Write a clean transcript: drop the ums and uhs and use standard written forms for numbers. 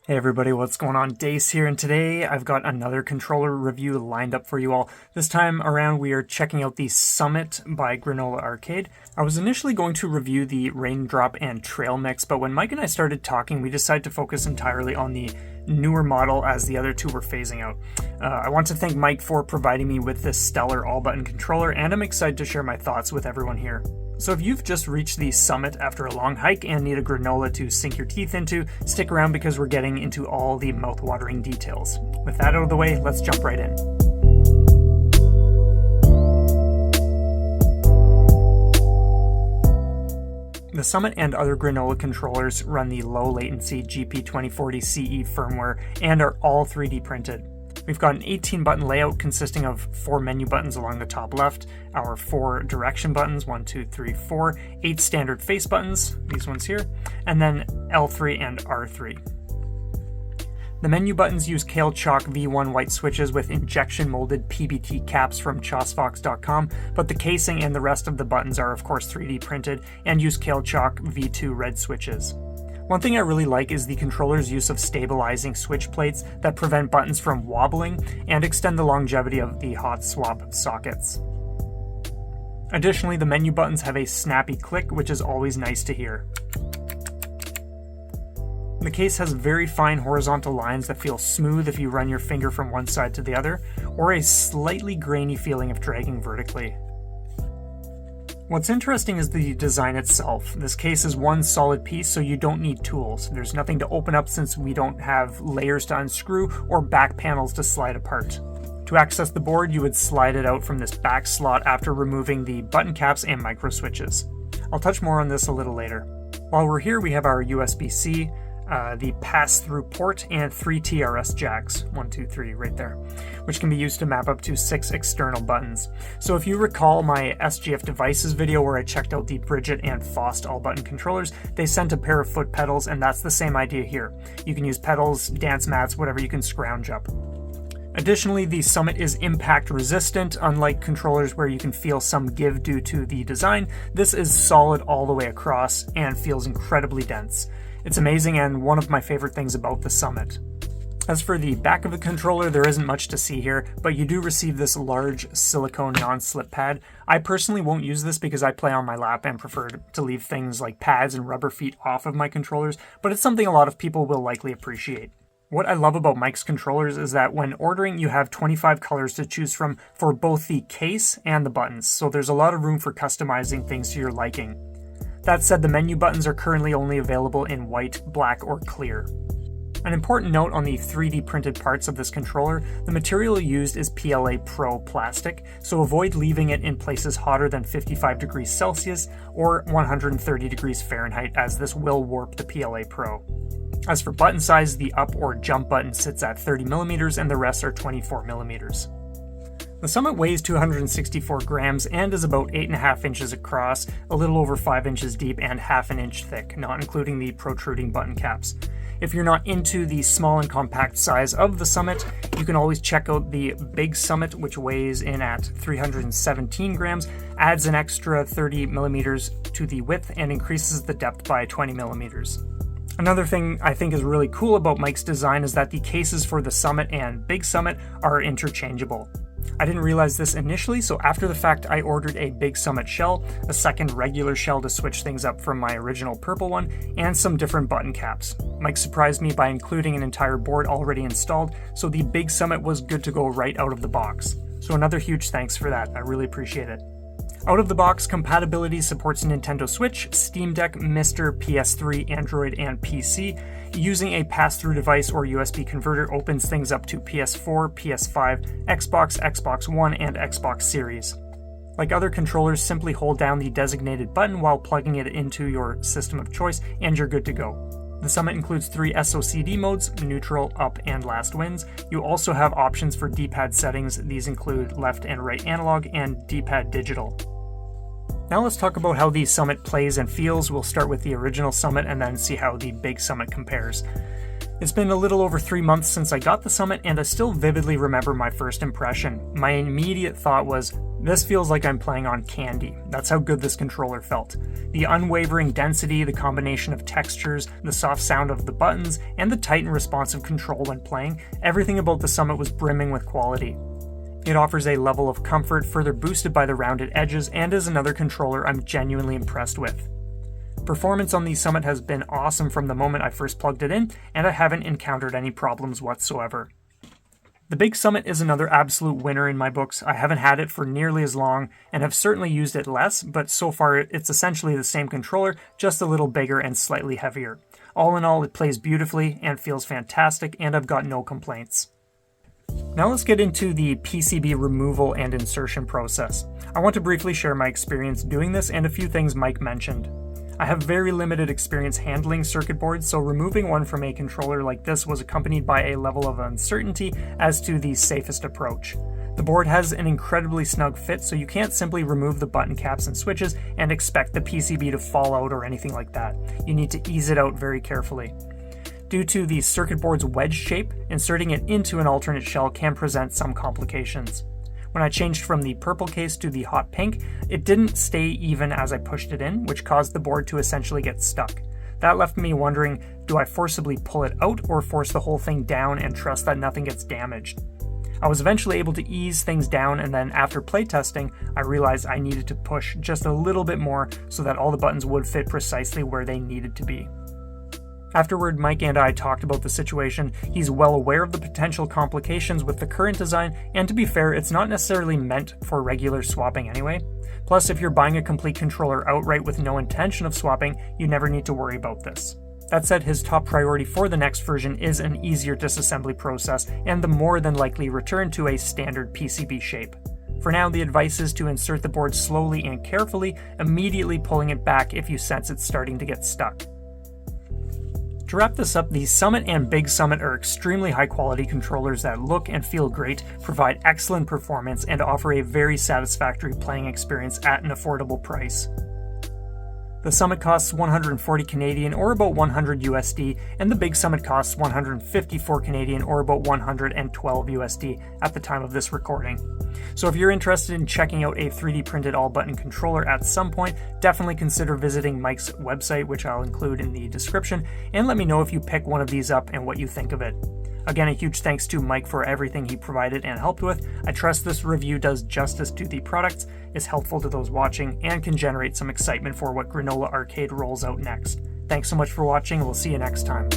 Hey everybody, what's going on? Dace here, and today I've got another controller review lined up for you all. This time around we are checking out the Summit by Granola Arcade. I was initially going to review the Raindrop and Trail Mix, but when Mike and I started talking, we decided to focus entirely on the newer model as the other two were phasing out. I want to thank Mike for providing me with this stellar all-button controller, and I'm excited to share my thoughts with everyone here. So if you've just reached the summit after a long hike and need a granola to sink your teeth into, stick around because we're getting into all the mouth-watering details. With that out of the way, let's jump right in. The Summit and other granola controllers run the low-latency GP2040 CE firmware and are all 3D printed. We've got an 18-button layout consisting of 4 menu buttons along the top left, our 4 direction buttons, 1, 2, 3, 4, 8 standard face buttons, these ones here, and then L3 and R3. The menu buttons use Kale Chalk V1 white switches with injection-molded PBT caps from chosfox.com, but the casing and the rest of the buttons are of course 3D printed and use Kale Chalk V2 red switches. One thing I really like is the controller's use of stabilizing switch plates that prevent buttons from wobbling and extend the longevity of the hot swap sockets. Additionally, the menu buttons have a snappy click, which is always nice to hear. The case has very fine horizontal lines that feel smooth if you run your finger from one side to the other, or a slightly grainy feeling if dragging vertically. What's interesting is the design itself. This case is one solid piece, so you don't need tools. There's nothing to open up since we don't have layers to unscrew or back panels to slide apart. To access the board, you would slide it out from this back slot after removing the button caps and micro switches. I'll touch more on this a little later. While we're here, we have our USB-C, the pass-through port, and 3 TRS jacks, 1, 2, 3 right there, which can be used to map up to 6 external buttons. So if you recall my SGF devices video where I checked out the Bridget and Faust all-button controllers, they sent a pair of foot pedals, and that's the same idea here. You can use pedals, dance mats, whatever you can scrounge up. Additionally, the Summit is impact resistant. Unlike controllers where you can feel some give due to the design, this is solid all the way across and feels incredibly dense. It's amazing and one of my favorite things about the Summit. As for the back of the controller, there isn't much to see here, but you do receive this large silicone non-slip pad. I personally won't use this because I play on my lap and prefer to leave things like pads and rubber feet off of my controllers, but it's something a lot of people will likely appreciate. What I love about Mike's controllers is that when ordering, you have 25 colors to choose from for both the case and the buttons, so there's a lot of room for customizing things to your liking. That said, the menu buttons are currently only available in white, black, or clear. An important note on the 3D printed parts of this controller, the material used is PLA Pro plastic, so avoid leaving it in places hotter than 55 degrees Celsius or 130 degrees Fahrenheit, as this will warp the PLA Pro. As for button size, the up or jump button sits at 30mm and the rest are 24mm. The Summit weighs 264 grams and is about 8.5 inches across, a little over 5 inches deep, and half an inch thick, not including the protruding button caps. If you're not into the small and compact size of the Summit, you can always check out the Big Summit, which weighs in at 317 grams, adds an extra 30 millimeters to the width, and increases the depth by 20 millimeters. Another thing I think is really cool about Mike's design is that the cases for the Summit and Big Summit are interchangeable. I didn't realize this initially, so after the fact I ordered a Big Summit shell, a second regular shell to switch things up from my original purple one, and some different button caps. Mike surprised me by including an entire board already installed, so the Big Summit was good to go right out of the box. So another huge thanks for that, I really appreciate it. Out of the box, compatibility supports Nintendo Switch, Steam Deck, Mister, PS3, Android, and PC. Using a pass-through device or USB converter opens things up to PS4, PS5, Xbox, Xbox One, and Xbox Series. Like other controllers, simply hold down the designated button while plugging it into your system of choice, and you're good to go. The Summit includes 3 SOCD modes, neutral, up, and last wins. You also have options for D-pad settings. These include left and right analog and D-pad digital. Now let's talk about how the Summit plays and feels. We'll start with the original Summit and then see how the Big Summit compares. It's been a little over 3 months since I got the Summit, and I still vividly remember my first impression. My immediate thought was, this feels like I'm playing on candy. That's how good this controller felt. The unwavering density, the combination of textures, the soft sound of the buttons, and the tight and responsive control when playing, everything about the Summit was brimming with quality. It offers a level of comfort further boosted by the rounded edges, and is another controller I'm genuinely impressed with. Performance on the Summit has been awesome from the moment I first plugged it in, and I haven't encountered any problems whatsoever. The Big Summit is another absolute winner in my books. I haven't had it for nearly as long, and have certainly used it less, but so far it's essentially the same controller, just a little bigger and slightly heavier. All in all, it plays beautifully and feels fantastic, and I've got no complaints. Now let's get into the PCB removal and insertion process. I want to briefly share my experience doing this and a few things Mike mentioned. I have very limited experience handling circuit boards, so removing one from a controller like this was accompanied by a level of uncertainty as to the safest approach. The board has an incredibly snug fit, so you can't simply remove the button caps and switches and expect the PCB to fall out or anything like that. You need to ease it out very carefully. Due to the circuit board's wedge shape, inserting it into an alternate shell can present some complications. When I changed from the purple case to the hot pink, it didn't stay even as I pushed it in, which caused the board to essentially get stuck. That left me wondering, do I forcibly pull it out or force the whole thing down and trust that nothing gets damaged? I was eventually able to ease things down, and then after playtesting, I realized I needed to push just a little bit more so that all the buttons would fit precisely where they needed to be. Afterward, Mike and I talked about the situation. He's well aware of the potential complications with the current design, and to be fair, it's not necessarily meant for regular swapping anyway. Plus, if you're buying a complete controller outright with no intention of swapping, you never need to worry about this. That said, his top priority for the next version is an easier disassembly process, and the more than likely return to a standard PCB shape. For now, the advice is to insert the board slowly and carefully, immediately pulling it back if you sense it's starting to get stuck. To wrap this up, the Summit and Big Summit are extremely high quality controllers that look and feel great, provide excellent performance, and offer a very satisfactory playing experience at an affordable price. The Summit costs 140 Canadian or about 100 USD, and the Big Summit costs 154 Canadian or about 112 USD at the time of this recording. So if you're interested in checking out a 3D printed all-button controller at some point, definitely consider visiting Mike's website, which I'll include in the description, and let me know if you pick one of these up and what you think of it. Again, a huge thanks to Mike for everything he provided and helped with. I trust this review does justice to the products, is helpful to those watching, and can generate some excitement for what Granola Arcade rolls out next. Thanks so much for watching, and we'll see you next time.